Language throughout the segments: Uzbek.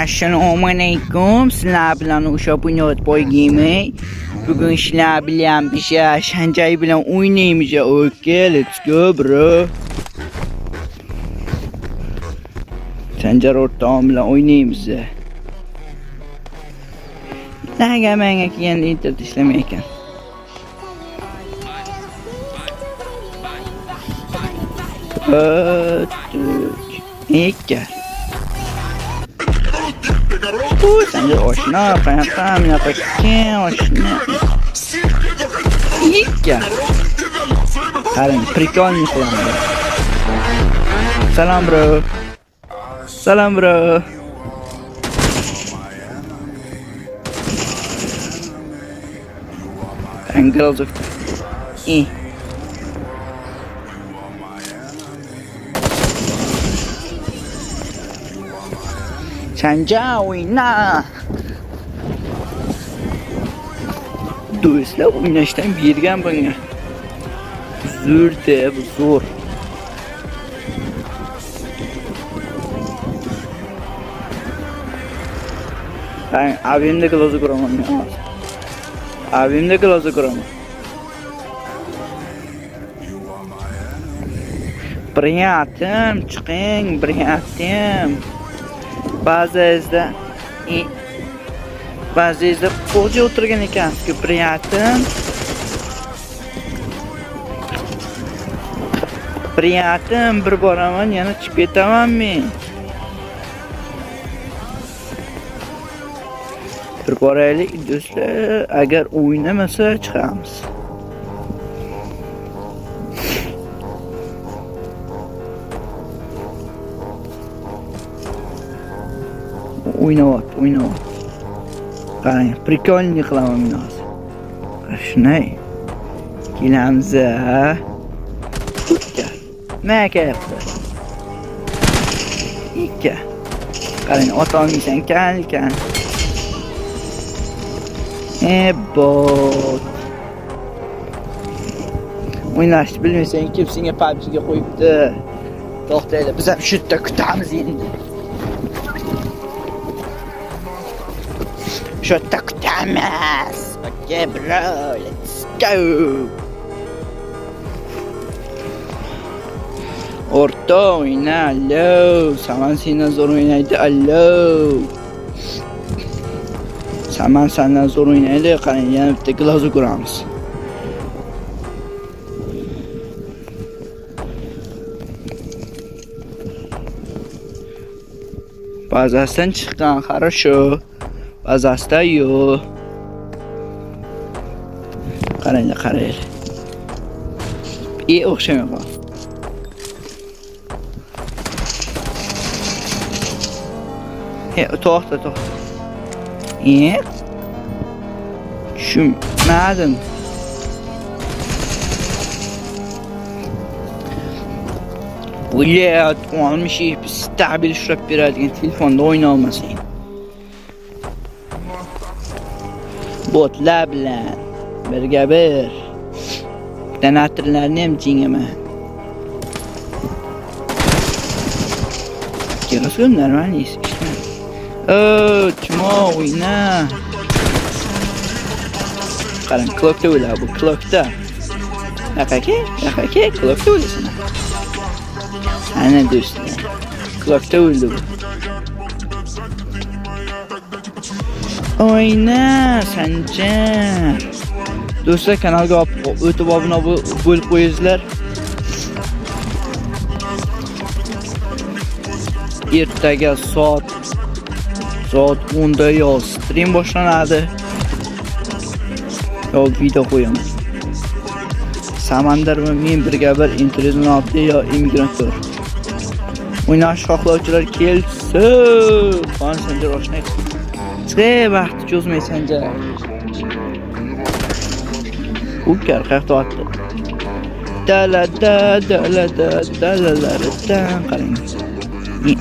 Assalomu alaykum. Sizlar bilan o'sha Bunyod Boy Gaming. Bugun sizlar bilan bizga Shanjay bilan o'ynaymiz. Okay, let's go bro. Sanjar o'rtog'im bilan o'ynaymiz. Nega menga kelganda internet ishlamay ekan? Eka. Sanjar oshna, qayerdan yo'qekan oshna. Eka. Qarang, прикольный qilaman. Salom bro. Salam bro. Angles of Shanjay o'yna. Do'stlar o'ynashdan bergan bunga. Zo'r-da, bu zo'r. Ben abimde kılavuzu kuramam ya. Abimde kılavuzu kuramam. Приятным, çıkın, приятным. Bazıda qo'lga o'tirgan ekansiz-ku, приятным. Приятным, bir boraman, yana chiqib ketamanmi? Bir boraylik do'stlar, agar o'ynamasa chiqamiz. O'ynayapti. Qarang, прикольный qilaman men hozir. Qarashnay. Kelamiz. Nima yapti? Ikka. Qarang, otolmaysan kan. Bot. O'ynashni bilmasang, kim senga PUBG'ga qo'yibdi. To'xtaylar, biz ham shu yerda kutamiz endi. Shu yerda kutamiz. Okay bro, let's go. O'rta o'yna, allo. Saman sendan zo'r o'ynaydi, allo. Saman sendan zo'r o'ynaydi, qarang, yana bitta kılavuzu kuramiz. Bazasdan chiqqan, хорошо. Bazasda yo'q. Qarang. O'xshamayapti. To'xta. Tushunmadim. Ulet olmuş stabil ushlab beradigan telefonda o'yna olmasang. Botlar bilan birga bir. Donatorlarni ham jingaman. Kelasizmi normalniy ish. Chimo o'yna. Qarang, klokda o'yla bu, klokda. Yaqaki, klokda o'ylasin. Ana do'stlar. Klokda o'yldi bu. O'yna, Sanjar. Do'stlar, kanalga o'tib obuna bo'lib qo'yingizlar. Ertaga soat 10da yo'q, stream boshlanadi. Yo'q, video qo'yaman. Samandar va men birga bir internatda yo immigrantlar. O'ynash xohlovchilar kelsin. Qon Sanjar oshna. Vaqt cho'zmay Sanjar. Ukar qayerda otdi? Dalada. Qarang.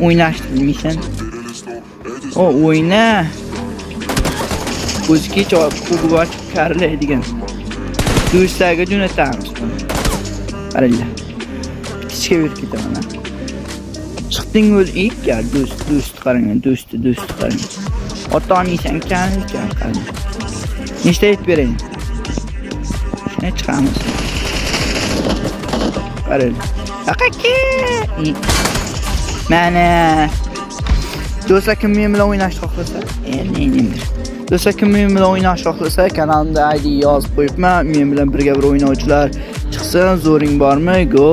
O'ynashni bilmaysan. O'yna. O'zgacha qo'g'voch karlaydigan. Do'stlarga jo'natamiz. Qaranglar. Ichga yurib ketaman. Chiqdi Do'sting o'l ilk gel, do'st qarang, do'st qarang. Ota-onang kan. Nechta aytib bering. Shuni chiqamiz. Qarang. Aqaki. Mana do'stlar kim men bilan o'ynashni xohlasa, endi do'stlar kim men bilan o'ynashni xohlasa, kanalimda ID yozib qo'yibman. Men bilan birga bir o'ynovchilar chiqsin, zo'ring bormi? Go!